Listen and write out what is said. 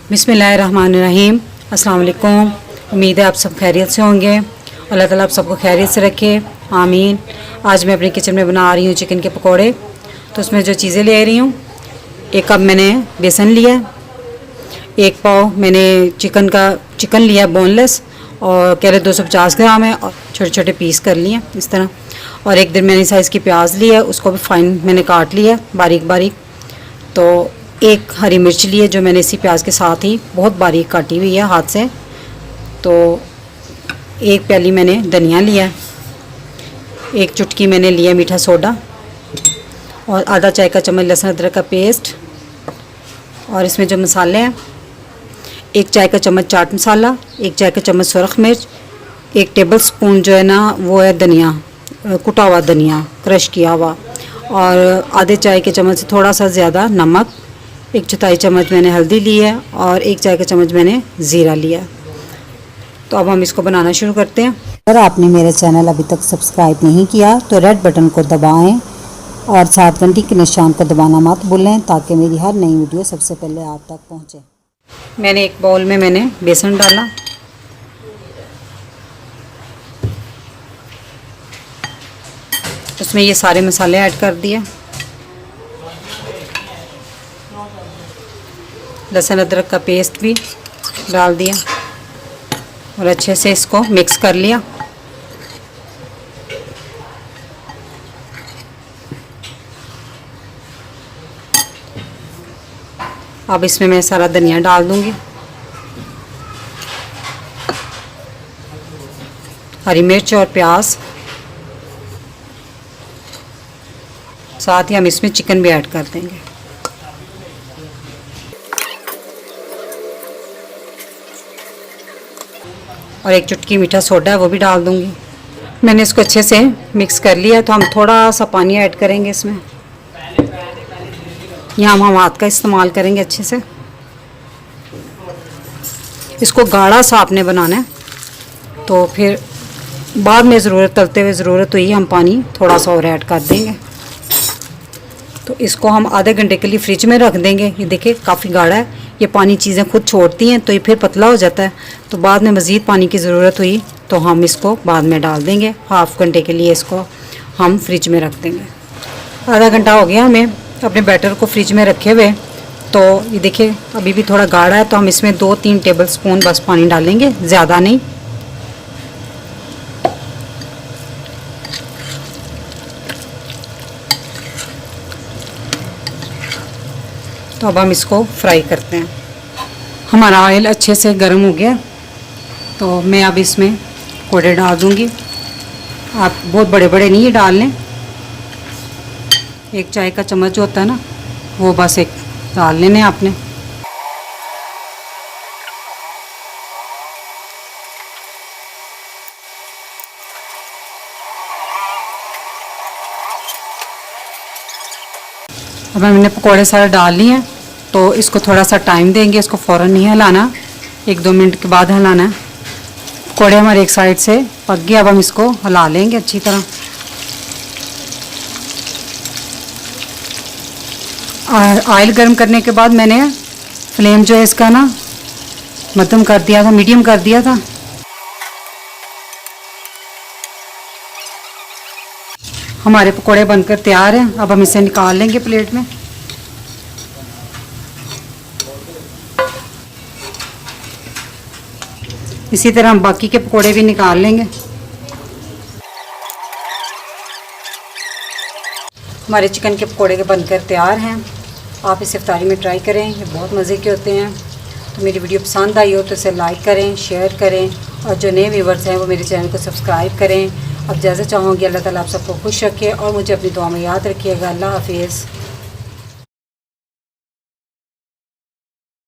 बिस्मिल्लाहिर्रहमानिर्रहीम। अस्सलाम वालेकुम। उम्मीद है आप सब खैरियत से होंगे। अल्लाह ताला आप सबको खैरियत से रखे, आमीन। आज मैं अपनी किचन में बना रही हूँ चिकन के पकोड़े। तो उसमें जो चीज़ें ले रही हूँ, 1 कप मैंने बेसन लिया, 1 पाव मैंने चिकन लिया बोनलेस और कह 250 ग्राम है, और छोटे छोटे पीस कर लिए इस तरह। और 1 मैंने साइज़ की प्याज लिया, उसको भी फाइन मैंने काट लिया बारीक बारीक। तो 1 हरी मिर्च ली है जो मैंने इसी प्याज के साथ ही बहुत बारीक काटी हुई है हाथ से। तो 1 प्याली मैंने धनिया लिया, 1 चुटकी मैंने लिया मीठा सोडा, और आधा चाय का चम्मच लहसुन अदरक का पेस्ट। और इसमें जो मसाले हैं, 1 चाय का चम्मच चाट मसाला, 1 चाय का चम्मच सुरख मिर्च, 1 टेबल स्पून जो है ना वो है धनिया, कुटा हुआ धनिया क्रश किया हुआ, और आधे चाय के चम्मच से थोड़ा सा ज़्यादा नमक, 1/4 चम्मच मैंने हल्दी ली है, और 1 चाय का चम्मच मैंने ज़ीरा लिया। तो अब हम इसको बनाना शुरू करते हैं। अगर आपने मेरा चैनल अभी तक सब्सक्राइब नहीं किया तो रेड बटन को दबाएं और साथ घंटी के निशान को दबाना मत भूलें, ताकि मेरी हर नई वीडियो सबसे पहले आप तक पहुंचे। मैंने एक बाउल में मैंने बेसन डाला, उसमें ये सारे मसाले ऐड कर दिए, लहसुन अदरक का पेस्ट भी डाल दिया, और अच्छे से इसको मिक्स कर लिया। अब इसमें मैं सारा धनिया डाल दूंगी, हरी मिर्च और प्याज, साथ ही हम इसमें चिकन भी ऐड कर देंगे। और 1 चुटकी मीठा सोडा है वो भी डाल दूंगी। मैंने इसको अच्छे से मिक्स कर लिया। तो हम थोड़ा सा पानी ऐड करेंगे इसमें, यहाँ हम हाथ का इस्तेमाल करेंगे अच्छे से। इसको गाढ़ा सा आपने बनाना है, तो फिर बाद में ज़रूरत तलते हुए ज़रूरत हुई हम पानी थोड़ा सा और ऐड कर देंगे। तो इसको हम आधे घंटे के लिए फ्रिज में रख देंगे। ये देखिए काफ़ी गाढ़ा है, ये पानी चीज़ें खुद छोड़ती हैं तो ये फिर पतला हो जाता है। तो बाद में मज़ीद पानी की ज़रूरत हुई तो हम इसको बाद में डाल देंगे। हाफ़ घंटे के लिए इसको हम फ्रिज में रख देंगे। आधा घंटा हो गया हमें अपने बैटर को फ्रिज में रखे हुए। तो ये देखिए अभी भी थोड़ा गाढ़ा है, तो हम इसमें 2-3 टेबल स्पून बस पानी डालेंगे, ज़्यादा नहीं। तो अब हम इसको फ्राई करते हैं। हमारा ऑयल अच्छे से गर्म हो गया, तो मैं अब इसमें पकौड़े डाल दूंगी। आप बहुत बड़े बड़े नहीं डाल लें, 1 चाय का चम्मच जो होता है ना वो बस 1 डाल लेने आपने। अब हमने पकौड़े सारे डाल लिए हैं, तो इसको थोड़ा सा टाइम देंगे। इसको फ़ौरन नहीं हिलाना, 1-2 मिनट के बाद हिलाना है। पकौड़े हमारे एक साइड से पक गए, अब हम इसको हिला लेंगे अच्छी तरह। ऑयल गर्म करने के बाद मैंने फ्लेम जो है इसका ना मध्यम कर दिया था, मीडियम कर दिया था। हमारे पकोड़े बनकर तैयार हैं। अब हम इसे निकाल लेंगे प्लेट में। इसी तरह हम बाकी के पकोड़े भी निकाल लेंगे। हमारे चिकन के पकोड़े के बनकर तैयार हैं। आप इसे इफ्तारी में ट्राई करें, ये बहुत मज़े के होते हैं। तो मेरी वीडियो पसंद आई हो तो इसे लाइक करें, शेयर करें, और जो नए व्यूवर्स हैं वो मेरे चैनल को सब्सक्राइब करें। अब जैसे चाहूँगी अल्लाह ताला आप सबको खुश रखे और मुझे अपनी दुआ में याद रखिएगा। अल्लाह हाफिज़।